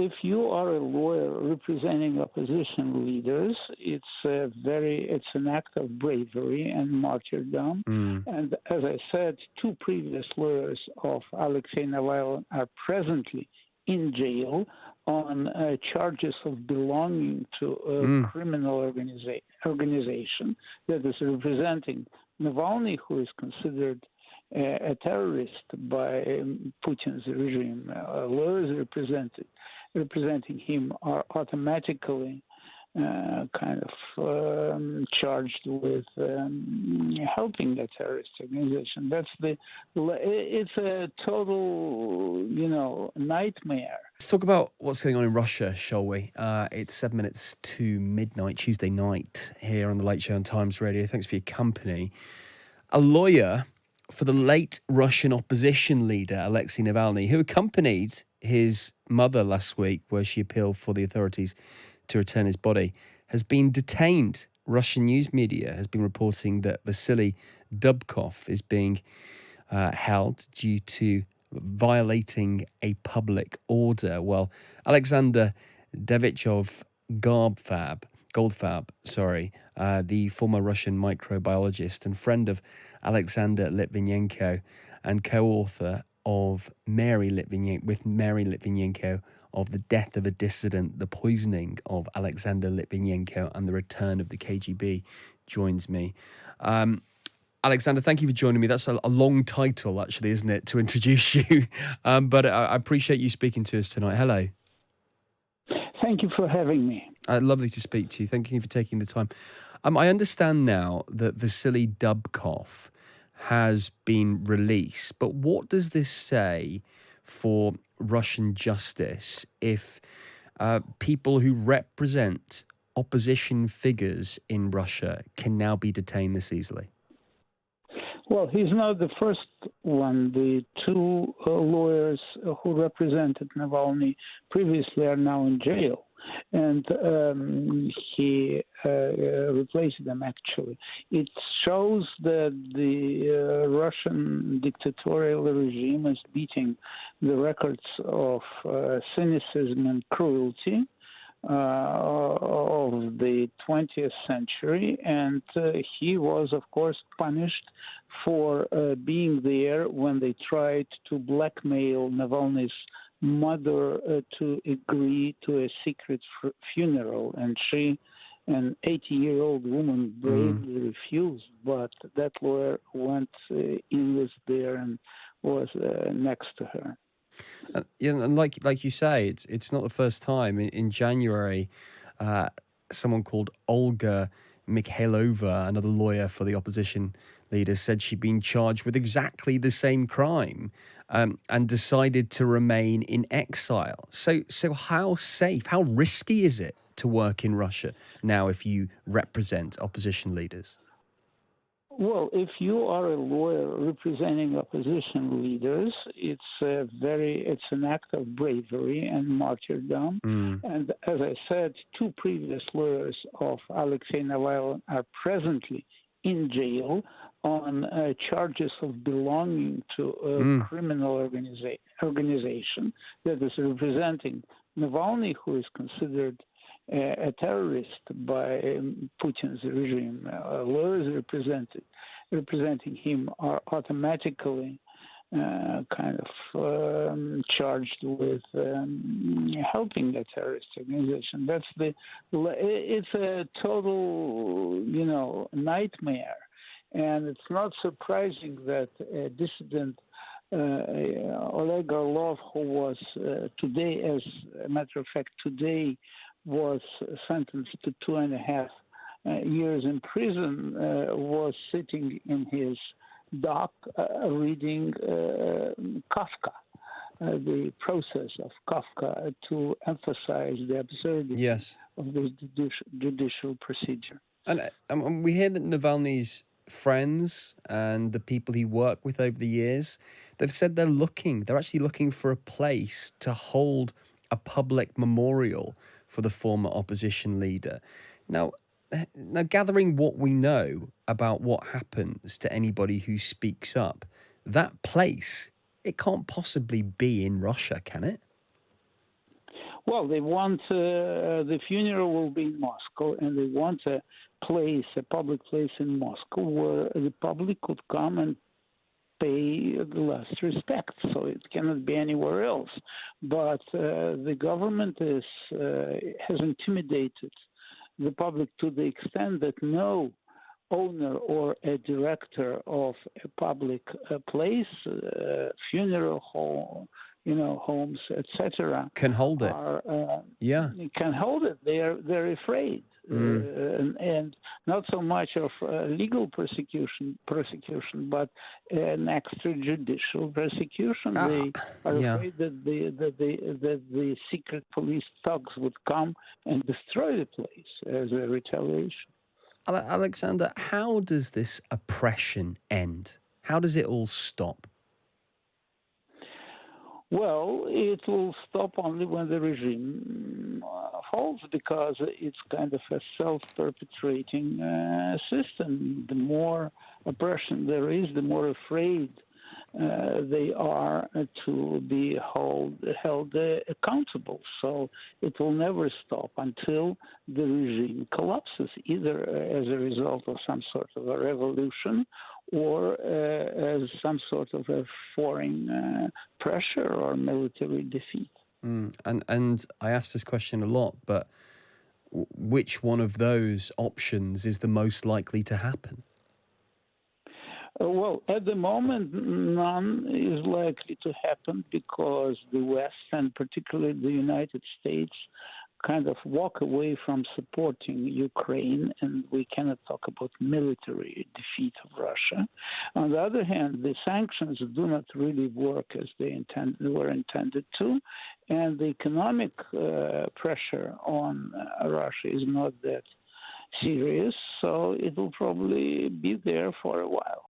if you are a lawyer representing opposition leaders, it's an act of bravery and martyrdom. And as I said, two previous lawyers of Alexei Navalny are presently in jail on charges of belonging to a criminal organization that is representing Navalny, who is considered a terrorist by Putin's regime. Lawyers representing him are automatically charged with helping a terrorist organization. It's a total, nightmare. Let's talk about what's going on in Russia, shall we? It's 7 minutes to midnight, Tuesday night, here on the Late Show on Times Radio. Thanks for your company. A lawyer for the late Russian opposition leader, Alexei Navalny, who accompanied his mother last week, where she appealed for the authorities to return his body, has been detained. Russian news media has been reporting that Vasily Dubkov is being held due to violating a public order. Well, Alexander Davidovich Goldfarb, the former Russian microbiologist and friend of Alexander Litvinenko and co-author of Mary Litvinenko of The Death of a Dissident, The Poisoning of Alexander Litvinenko and the Return of the KGB, joins me. Alexander, thank you for joining me. That's a long title, actually, isn't it, to introduce you? But I appreciate you speaking to us tonight. Hello. Thank you for having me. Lovely to speak to you. Thank you for taking the time. I understand now that Vasily Dubkov has been released, but what does this say for Russian justice if people who represent opposition figures in Russia can now be detained this easily? Well, he's not the first one. The two lawyers who represented Navalny previously are now in jail, and he replaced them, actually. It shows that the Russian dictatorial regime is beating the records of cynicism and cruelty of the 20th century, and he was, of course, punished for being there when they tried to blackmail Navalny's mother to agree to a secret funeral, and she, an 80-year-old woman, bravely refused, but that lawyer went in with there and was next to her. And like you say, it's not the first time. In January, someone called Olga Mikhailova, another lawyer for the opposition leader, said she'd been charged with exactly the same crime and decided to remain in exile. So how safe, how risky is it to work in Russia now if you represent opposition leaders? Well, if you are a lawyer representing opposition leaders, it's an act of bravery and martyrdom. And as I said, two previous lawyers of Alexei Navalny are presently in jail on charges of belonging to a criminal organization that is representing Navalny, who is considered a terrorist by Putin's regime. Lawyers representing him are automatically charged with helping a terrorist organization. It's a total, nightmare. And it's not surprising that a dissident, Oleg Orlov, who was today, as a matter of fact, was sentenced to 2.5 years in prison, was sitting in his dock reading Kafka, the process of Kafka, to emphasize the absurdity of this judicial procedure. And we hear that Navalny's friends and the people he worked with over the years, they've said they're actually looking for a place to hold a public memorial for the former opposition leader. Now, gathering what we know about what happens to anybody who speaks up, that place, it can't possibly be in Russia, can it? Well, they want the funeral will be in Moscow, and they want a public place in Moscow where the public could come and pay the last respect. So it cannot be anywhere else. But the government has intimidated the public to the extent that no owner or a director of a public place, funeral home, homes, etc., can hold it. Can hold it. They're afraid, and not so much of legal prosecution, but an extrajudicial prosecution. They are afraid that the secret police thugs would come and destroy the place as a retaliation. Alexander, how does this oppression end? How does it all stop? Well, it will stop only when the regime falls, because it's kind of a self-perpetuating system. The more oppression there is, the more afraid they are to be held accountable. So it will never stop until the regime collapses, either as a result of some sort of a revolution or as some sort of a foreign pressure or military defeat. And I asked this question a lot, but which one of those options is the most likely to happen? Well, at the moment, none is likely to happen because the West, and particularly the United States, kind of walk away from supporting Ukraine, and we cannot talk about military defeat of Russia. On the other hand, the sanctions do not really work as they were intended to, and the economic pressure on Russia is not that serious, so it will probably be there for a while.